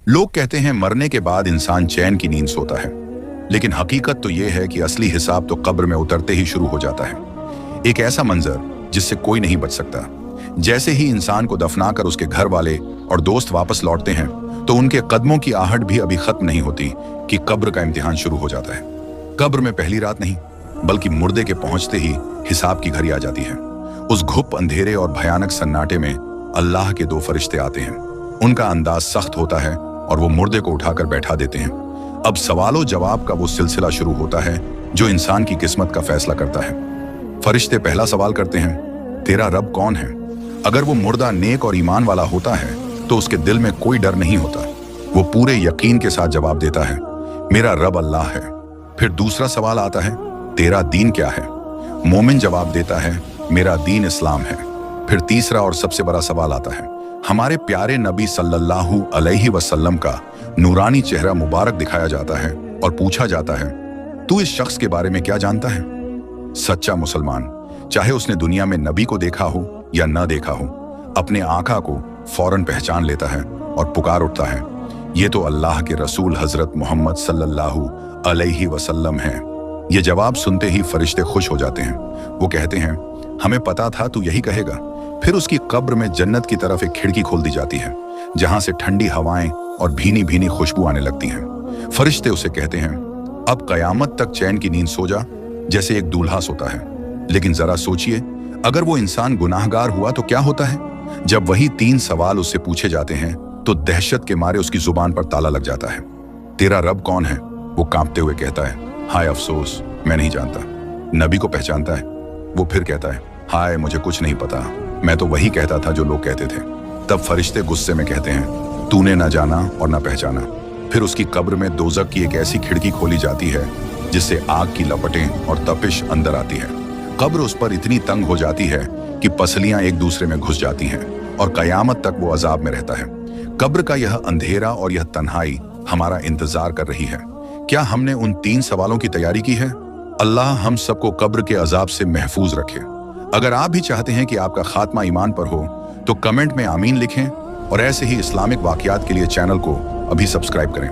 लोग कहते हैं मरने के बाद इंसान चैन की नींद सोता है, लेकिन हकीकत तो यह है कि असली हिसाब तो कब्र में उतरते ही शुरू हो जाता है। एक ऐसा मंजर जिससे कोई नहीं बच सकता। जैसे ही इंसान को दफनाकर उसके घर वाले और दोस्त वापस लौटते हैं तो उनके कदमों की आहट भी अभी खत्म नहीं होती कि कब्र का इम्तिहान शुरू हो जाता है। कब्र में पहली रात नहीं, बल्कि मुर्दे के पहुंचते ही हिसाब की घड़ी आ जाती है। उस घुप अंधेरे और भयानक सन्नाटे में अल्लाह के दो फरिश्ते आते हैं। उनका अंदाज सख्त होता है और वो मुर्दे को उठाकर बैठा देते हैं। अब सवालों जवाब का वो सिलसिला शुरू होता है जो इंसान की किस्मत का फैसला करता है। फरिश्ते पहला सवाल करते हैं, तेरा रब कौन है? अगर वो मुर्दा नेक और ईमान वाला होता है तो उसके दिल में कोई डर नहीं होता। वो पूरे यकीन के साथ जवाब देता है, मेरा रब अल्लाह है। फिर दूसरा सवाल आता है, तेरा दीन क्या है? मोमिन जवाब देता है, मेरा दीन इस्लाम है। फिर तीसरा और सबसे बड़ा सवाल आता है, हमारे प्यारे नबी सल्लल्लाहु अलैहि वसल्लम का नूरानी चेहरा मुबारक दिखाया जाता है और पूछा जाता है, तू इस शख्स के बारे में क्या जानता है? सच्चा मुसलमान, चाहे उसने दुनिया में नबी को देखा हो या न देखा हो, अपने आका को फौरन पहचान लेता है और पुकार उठता है, ये तो अल्लाह के रसूल हजरत मोहम्मद सल्लल्लाहु अलैहि वसल्लम हैं। ये जवाब सुनते ही फरिश्ते खुश हो जाते हैं। वो कहते हैं, हमें पता था तू यही कहेगा। फिर उसकी कब्र में जन्नत की तरफ एक खिड़की खोल दी जाती है, जहां से ठंडी हवाएं और भीनी भीनी खुशबू आने लगती हैं। फरिश्ते उसे कहते हैं, अब कयामत तक चैन की नींद सो जा, जैसे एक दूल्हा सोता है। लेकिन जरा सोचिए, अगर वो इंसान गुनाहगार हुआ तो क्या होता है? जब वही 3 सवाल उससे पूछे जाते हैं तो दहशत के मारे उसकी जुबान पर ताला लग जाता है। तेरा रब कौन है? वो कांपते हुए कहता है, हाय अफसोस, मैं नहीं जानता। नबी को पहचानता है? वो फिर कहता है, हाय मुझे कुछ नहीं पता, मैं तो वही कहता था जो लोग कहते थे। तब फरिश्ते गुस्से में कहते हैं, तूने ना जाना और ना पहचाना। फिर उसकी कब्र में दोजक की एक ऐसी खिड़की खोली जाती है जिससे आग की लपटें और तपिश अंदर आती है। कब्र उस पर इतनी तंग हो जाती है कि पसलियां एक दूसरे में घुस जाती हैं और कयामत तक वो अजाब में रहता है। कब्र का यह अंधेरा और यह तन्हाई हमारा इंतजार कर रही है। क्या हमने उन 3 सवालों की तैयारी की है? अल्लाह हम सबको कब्र के अजाब से महफूज रखे। अगर आप भी चाहते हैं कि आपका खात्मा ईमान पर हो तो कमेंट में आमीन लिखें और ऐसे ही इस्लामिक वाकयात के लिए चैनल को अभी सब्सक्राइब करें।